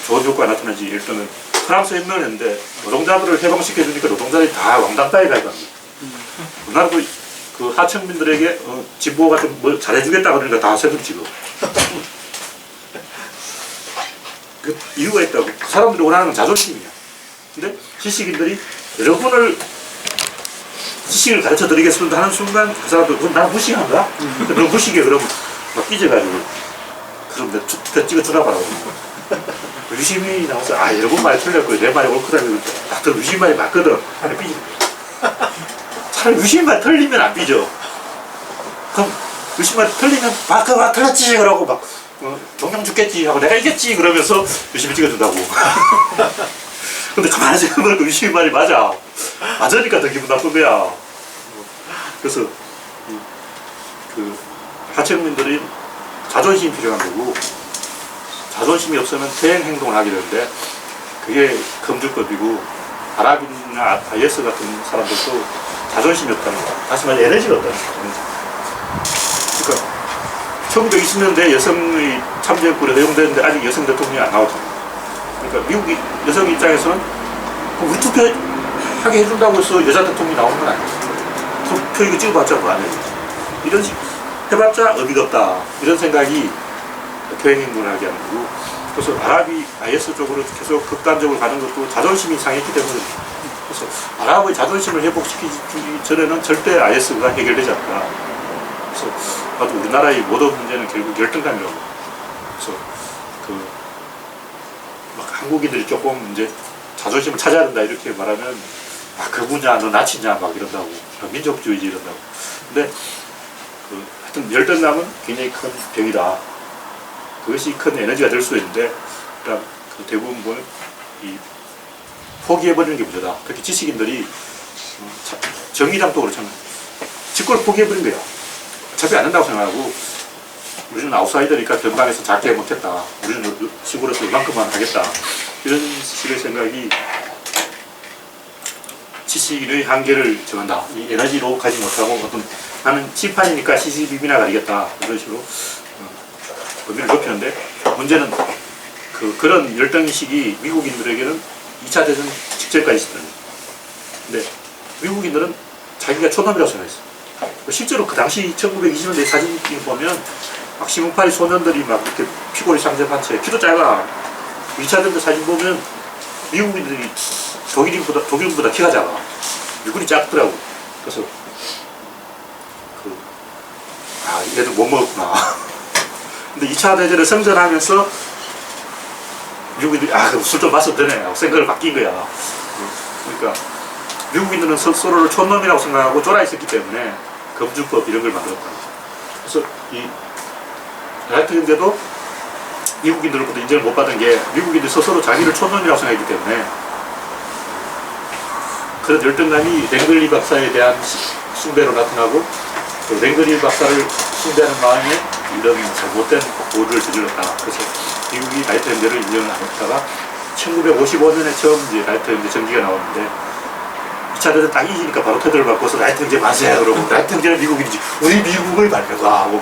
좋은 효과가 나타나지. 예를 들면 프랑스 혁명을 했는데 노동자들을 해방시켜주니까 노동자들이 다 왕당따에 가입합니다. 우리나라도 그 하층민들에게 진보가 좀 뭐 잘해주겠다 그러니까 다 세금 지고. 그 이유가 있다고. 그 사람들이 원하는 건 자존심이야. 근데 지식인들이 여러분을 지식을 가르쳐 드리겠습니다 하는 순간 그 사람들 그건 나 무시한 거야? 너 무시해 그러면 막 삐져가지고 그럼 내 투표 찍어주나 봐라. 유시민이 나와서 아 여러분 말이 틀렸고 내 말이 옳거든. 딱 들어 유시민 말이 맞거든. 하나 삐져. 차라리 유시민 말이 틀리면 안 삐져. 그럼 유시민 말이 틀리면 막 틀렸지 그러고 막 동양 죽겠지 하고 내가 이겼지 그러면서 유시민 찍어준다고. 근데 가만히 생각해보니까 유시민 말이 맞아. 맞으니까 더 기분 나쁜 거야. 그래서 그 하층민들이 자존심이 필요한 거고 자존심이 없으면 대행 행동을 하게 되는데 그게 금주법이고 아랍인이나 IS 같은 사람들도 자존심이 없다는 거야. 다시 말해 에너지가 없다는 거야. 그러니까 1920년대 여성의 참정권이 허용되는데 아직 여성 대통령이 안 나오잖아. 그러니까 미국 여성 입장에서는 우리 투표하게 해준다고 해서 여자 대통령이 나오는 건 아니야. 투표 이거 찍어봤자 뭐 안 해. 이런 식 해봤자 의미가 없다. 이런 생각이 대행행동을 하게 하는 거고. 그래서 아랍이 IS 쪽으로 계속 극단적으로 가는 것도 자존심이 상했기 때문에. 그래서 아랍의 자존심을 회복시키기 전에는 절대 IS가 해결되지 않는다. 그래서 나도 우리나라의 모든 문제는 결국 열등감이라고. 그래서 막 한국인들이 조금 이제 자존심을 찾아야 된다 이렇게 말하면 아 그분야 너 나치냐 막 이런다고 민족주의지 이런다고. 근데 하여튼 열등감은 굉장히 큰 병이다. 그것이 큰 에너지가 될 수 있는데 일단 그 대부분 보면 이 포기해버리는 게 문제다. 특히 지식인들이 정의당도 그렇잖아. 직권을 포기해버린 거야. 어차피 안 된다고 생각하고 우리는 아웃사이더니까 변방에서 작게 못했다. 우리는 시골에서 이만큼만 하겠다. 이런 식의 생각이 지식인의 한계를 정한다. 이 에너지로 가지 못하고 어떤 나는 심판이니까 시시비비나 가리겠다. 이런 식으로 범위를 높이는데 문제는 그런 열등의식이 미국인들에게는 2차 대전 직전까지 있었던 거예요. 근데 미국인들은 자기가 촌놈이라고 생각했어. 실제로 그 당시 1920년대 사진 보면 막 시문파리 소년들이 막 이렇게 피골이 상접한 채 키도 작아. 2차 대전 사진 보면 미국인들이 독일인보다 키가 작아. 미군이 작더라고. 그래서 얘들 못 먹었구나. 근데 2차 대전을 성전하면서 미국인들이 그럼 술 좀 마셔도 되네 하고 생각을 바뀐 거야. 그러니까 미국인들은 서로를 촌놈이라고 생각하고 쫄아 있었기 때문에 금주법 이런 걸 만들었다. 그래서 이 라이트 형제도 미국인들로부터 인정을 못 받은 게 미국인들이 스스로 자기를 촌놈이라고 생각했기 때문에 그런 열등감이 랭글리 박사에 대한 숭배로 나타나고 그 랭글리 박사를 숭배하는 마음에 이런 잘못된 보도를 저질렀다. 그래서 미국이 라이트 형제를 인정을 안 했다가 1955년에 처음 이제 라이트 형제 정기가 나왔는데 2차 대전 딱 이기니까 바로 테드를 바꿔서 라이트 형제 만세 그러고 라이트 형제는 미국인이지 우리 미국의 발표가 하고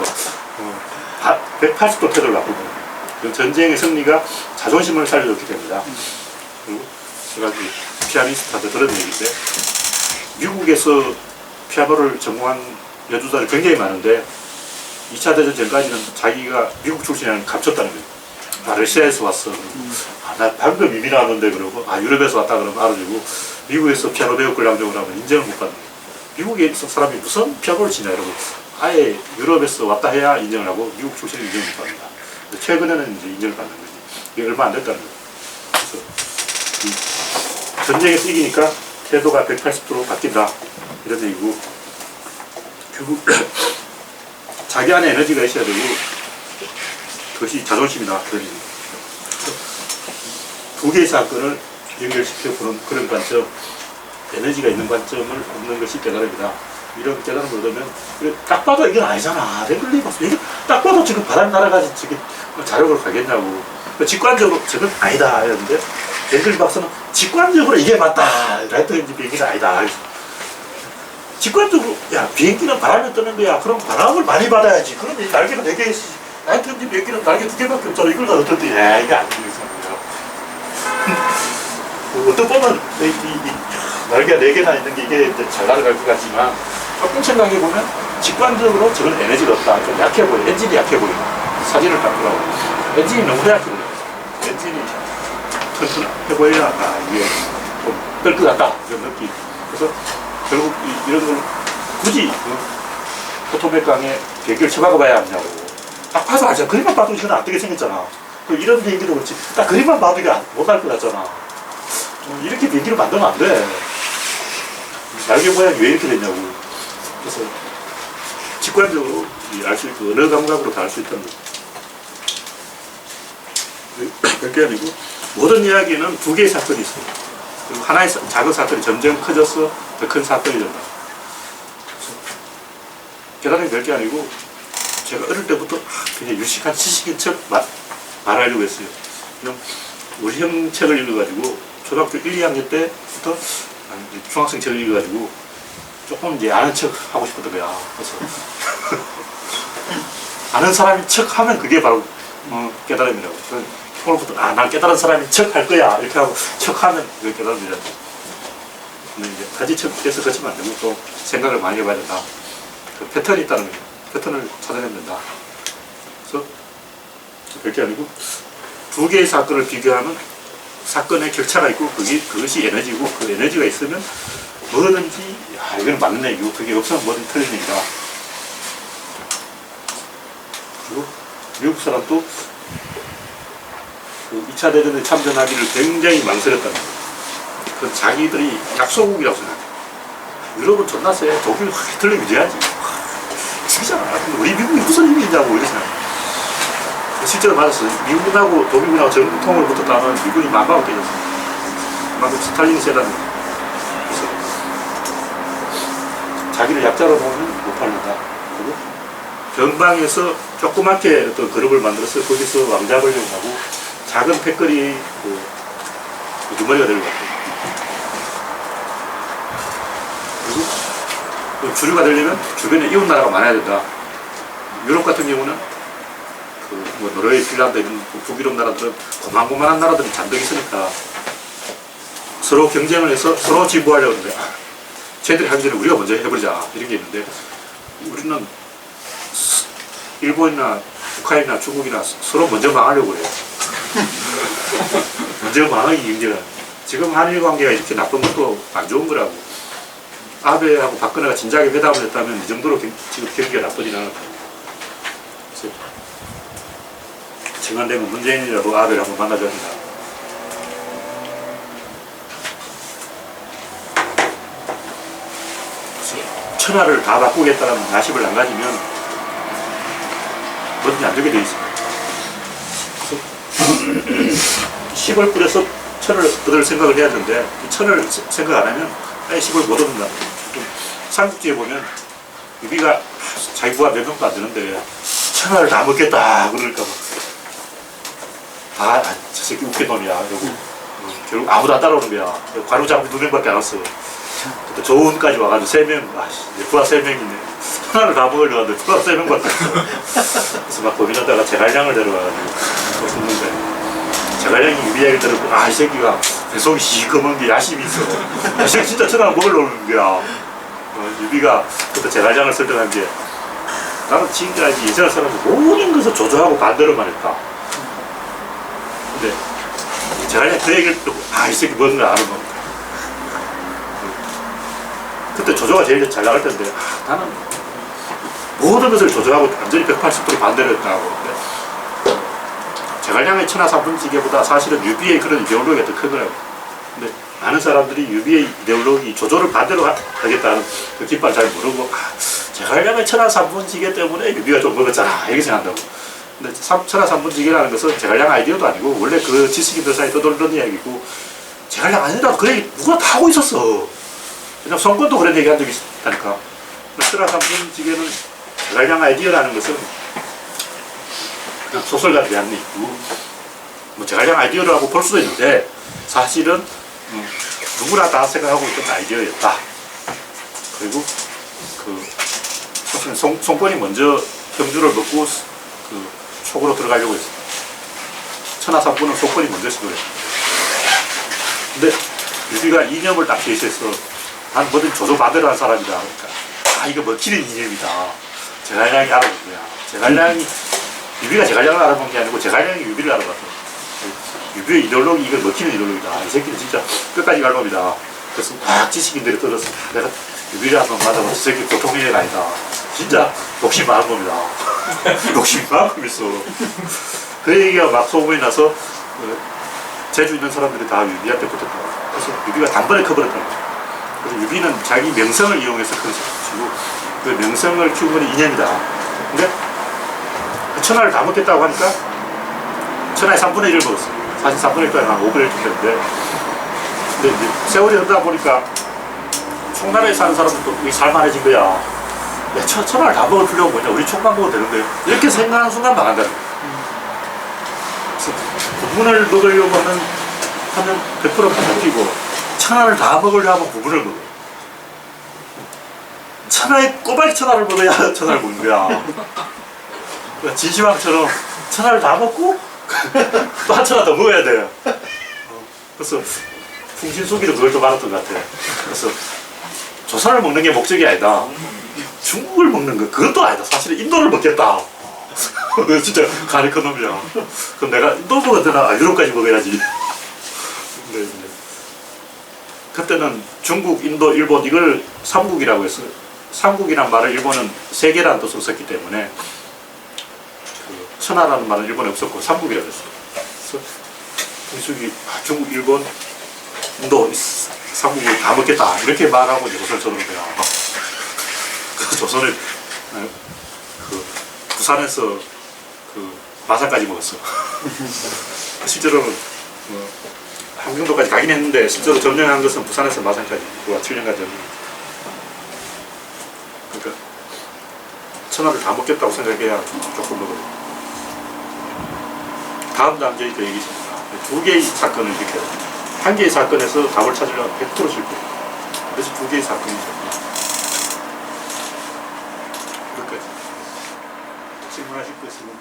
180도 테드를 바꾸고 전쟁의 승리가 자존심을 살려줬기 때문이다. 그리고 제가 피아니스트한테 들은 얘기인데 미국에서 피아노를 전공한 여주사들이 굉장히 많은데 2차 대전 전까지는 자기가 미국 출신이라는 걸 감췄다는 거예요. 아, 러시아에서 왔어. 아, 나 방금 이민 왔는데 그러고, 아, 유럽에서 왔다 그러면 알아주고, 미국에서 피아노 배웠걸라고 하면 인정을 못 받는 거예요. 미국에 있는 사람이 무슨 피아노를 치냐 이러고, 아예 유럽에서 왔다 해야 인정을 하고, 미국 출신은 인정을 못 받는다. 최근에는 이제 인정을 받는 거지. 이게 얼마 안 됐다는 거예요. 그래서 이 전쟁에서 이기니까 태도가 180도로 바뀐다. 이런 얘기고, 결국 자기 안에 에너지가 있어야 되고, 그것이 자존심이다. 그런 얘기. 두 개의 사건을 연결시켜 보는 그런 관점, 에너지가 있는 관점을 얻는 것이 깨달음이다. 이런 깨달음을 얻으면, 딱 봐도 이건 아니잖아. 레글리 박사. 이게 딱 봐도 지금 바닥 날아가지, 지금 자력을 가겠냐고. 직관적으로 저는 아니다. 이랬는데, 레글리 박사는 직관적으로 이게 맞다. 라이트 비행기는 아니다. 직관적으로, 야, 비행기는 바람에 뜨는 거야. 그럼 바람을 많이 받아야지. 그럼 날개가 4개 있지. 라이트 비행기는 날개 2개밖에 없잖아. 이걸 다 어떤데? 야, 이게 안 되겠어. 어떤 보면 날개가 4개나 있는 게 이게 잘 날아갈 것 같지만 조금 생각해 보면 직관적으로 저건 에너지가 없다. 좀 약해 보여. 엔진이 약해 보여. 사진을 딱 보라고. 엔진이 너무 약해 보여. 엔진이 튼튼해 보여야 이게 좀 뜰 것 같다. 이런 느낌. 그래서 결국 이런 걸 굳이 포토맥 강에 비행기를 쳐박아 봐야 하냐고. 딱 봐도 알잖아. 그림만 봐도 이건 안 되게 생겼잖아. 이런 비행기도 그렇지. 딱 그림만 봐도 이게 못할 것 같잖아. 이렇게 비행기를 만들면 안 돼. 날개 모양이 왜 이렇게 됐냐고. 그래서 직관적으로 알 수 있고 언어 감각으로 다 알 수 있다는 거. 그게 아니고 모든 이야기에는 두 개의 사건이 있어요. 그리고 하나의 작은 사건이 점점 커져서 더 큰 사건이 된다. 깨달음이 별게 아니고 제가 어릴 때부터 그냥 유식한 지식인 척 말하려고 했어요. 그냥 우리 형 책을 읽어가지고 초등학교 1, 2학년 때부터 중학생 책을 읽어가지고 조금 이제 아는 척 하고 싶었던 거야. 그래서 아는 사람인 척 하면 그게 바로 깨달음이라고. 오늘부터 난 깨달은 사람인 척 할 거야. 이렇게 하고 척 하면 그게 깨달음이라고. 근데 이제 가지척해서 거치면 안 되고 또 생각을 많이 해봐야 된다. 그 패턴이 있다는 거예요. 패턴을 찾아내면 된다. 그래서 그게 아니고 두 개의 사건을 비교하면 사건의 격차가 있고 그것이 에너지고 그 에너지가 있으면 뭐든지 이건 맞는 얘기고 그게 없으면 뭐든지 틀린 얘기다. 그리고 미국 사람도 그 2차 대전에 참전하기를 굉장히 망설였다는 거예요. 그 자기들이 약소국이라고 생각해요. 유럽은 존나 세. 독일 히틀러 유지하지. 죽이잖아. 우리 미국이 무슨 힘이 있냐고 이렇게 생각해요. 실제로 맞았어요. 미국하고 독일군하고 전통을 붙었다면 미군이 만방을 깨졌어요. 그만큼 스탈린이 세다는 거예요. 그래서 자기를 약자로 보면 못 팔린다. 그리고 변방에서 조그맣게 어떤 그룹을 만들어서 거기서 왕잡으려고 하고 작은 패거리 우두머리가 되려고 합니다. 그리고 주류가 되려면 주변에 이웃 나라가 많아야 된다. 유럽 같은 경우는 뭐 노르웨이, 핀란드 이런 북유럽 나라들은 고만고만한 나라들이 잔뜩 있으니까 서로 경쟁을 해서 서로 지구하려고 하는데 쟤들이 하기 전에 우리가 먼저 해버리자 이런 게 있는데 우리는 일본이나 북한이나 중국이나 서로 먼저 망하려고 해요. 먼저 망하기 경쟁은 지금 한일 관계가 이렇게 나쁜 것도 안 좋은 거라고. 아베하고 박근혜가 진작에 회담을 했다면 이 정도로 지금 경기가 나쁘진 않았다. 시간 되면 문재인이라도 아베를 한번 만나줘야 합니다. 천하를 다 바꾸겠다는 야심을 안 가지면 뭐든지 안 되게 돼 있습니다. 십을 뿌려서 천을 얻을 생각을 해야 되는데 천을 생각 안 하면 아예 십을 못 얻는다. 삼국지에 보면 유비가 자기 부하 몇 명도 안 되는데 천하를 다 먹겠다 그럴까 봐. 저 새끼 웃기놈이야. 이러고 결국 아무도 안 따라오는 거야. 관우장비 2명밖에 안 왔어. 그때 조은까지 와가지고 3명, 부하 3명이네. 천하를 다 먹으려고 하는데 부하 3명밖에 없어. 그래서 막 고민하다가 제갈량을 데려와가지고 죽는데 제갈량이 유비 얘기를 들었고 이 새끼가 배속이 시커먼 게 야심이 있어. 이 새끼 진짜 천하를 먹으려고 하는 거야. 유비가 그때 제갈량을 설득한 게 나는 지금까지 예전의 사람들 모든 것을 조조하고 반대로만 했다. 근데 제갈량 그 얘기를 듣고 이 새끼 뭔가 아는 겁니다. 그때 조조가 제일 잘 나갈 텐데 나는 모든 것을 조조하고 완전히 180도로 반대로 했다고. 제갈량의 천하삼분지계보다 사실은 유비의 그런 이데올로기가 더 크더라고요. 근데 많은 사람들이 유비의 이데올로기 조조를 반대로 하겠다는 그 깃발 잘 모르고 제갈량의 천하삼분지계 때문에 유비가 좀 먹었잖아 이렇게 생각한다고. 근데 천하삼분지계라는 것은 제갈량 아이디어도 아니고 원래 그 지식인들 사이에 떠돌던 이야기고 제갈량 아니라도 그 얘기 누가 다 하고 있었어. 그냥 성권도 그런 얘기 한 적이 있다니까. 천하삼분지계는 제갈량 아이디어라는 것은 그냥 소설 같은 게 한 게 있고 뭐 제갈량 아이디어라고 볼 수도 있는데 사실은 누구나 다 생각하고 있던 아이디어였다. 그리고 사실은 송권이 먼저 경주를 먹고 그 촉으로 들어가려고 했어. 천하삼분은 송권이 먼저 시도했어. 근데 유비가 이념을 딱 제시해서 난 뭐든 조조 반대로 한 사람이다. 그러니까 이거 먹히는 이념이다. 제갈량이 알아본 거야. 제갈량이 유비가 제갈량을 알아본 게 아니고 제갈량이 유비를 알아봤어. 유비의 이데올로기 이걸 먹히는 이데올로기다. 이 새끼는 진짜 끝까지 갈 놈이다. 그래서 막 지식인들이 들어서 내가 유비를 한번 맞아봐. 저 새끼 보통 일이 아니다. 진짜 욕심 많은 놈이다. 욕심이 많고 있어. 그 얘기가 막 소문이 나서 제주 있는 사람들이 다 유비한테 붙었다. 그래서 유비가 단번에 커버렸다는 거야. 그래서 유비는 자기 명성을 이용해서 그런 식으로 그 명성을 키운 건 이념이다. 근데 천하를 다 먹겠다고 하니까 천하의 3분의 1을 먹었어. 사실 3분의 1까지 한 5분의 1 정도인데 근데 이제 세월이 흐르다 보니까 총나라에 사는 사람들도 살만해진 거야. 야, 천하를 다 먹을 필요가 뭐냐. 우리 총만 먹어도 되는데 이렇게 생각하는 순간 망한다는 거야. 그래서 부분을 먹으려고 하면 100% 부분이고 천하를 다 먹으려고 하면 부분을 먹어. 천하의 꼬박이 천하를 먹어야 천하를 먹는 거야. 진시황처럼 천하를 다 먹고 또 한 천하 더 먹어야 돼요. 그래서 풍신수기도 그걸 좀 알았던 것 같아요. 그래서 조선을 먹는 게 목적이 아니다. 중국을 먹는 거 그것도 아니다. 사실은 인도를 먹겠다. 진짜 가리 큰 놈이야. 그럼 내가 인도 먹어야 되나? 유럽까지 먹어야지. 네. 그때는 중국, 인도, 일본 이걸 삼국이라고 해서 삼국이란 말을 일본은 세계라는 뜻으로 썼기 때문에 천하라는 말은 일본에 없었고 삼국이라고 했어요. 그래서 풍수기 중국, 일본, 인도 삼국을 다 먹겠다 이렇게 말하고 이제 조선을 쳐는 거야. 그래서 조선을 부산에서 마산까지 먹었어. 실제로는 함경도까지 가긴 했는데 실제로 점령한 것은 부산에서 마산까지 7년간 점령. 그러니까 천하를 다 먹겠다고 생각해야 조금 먹어요. 다음 단계에 그 얘기 있습니다. 두 개의 사건을 일으켜요. 한 개의 사건에서 답을 찾으려면 100% 실패. 그래서 두 개의 사건이죠. 여기까지. 질문하실 거 있으면.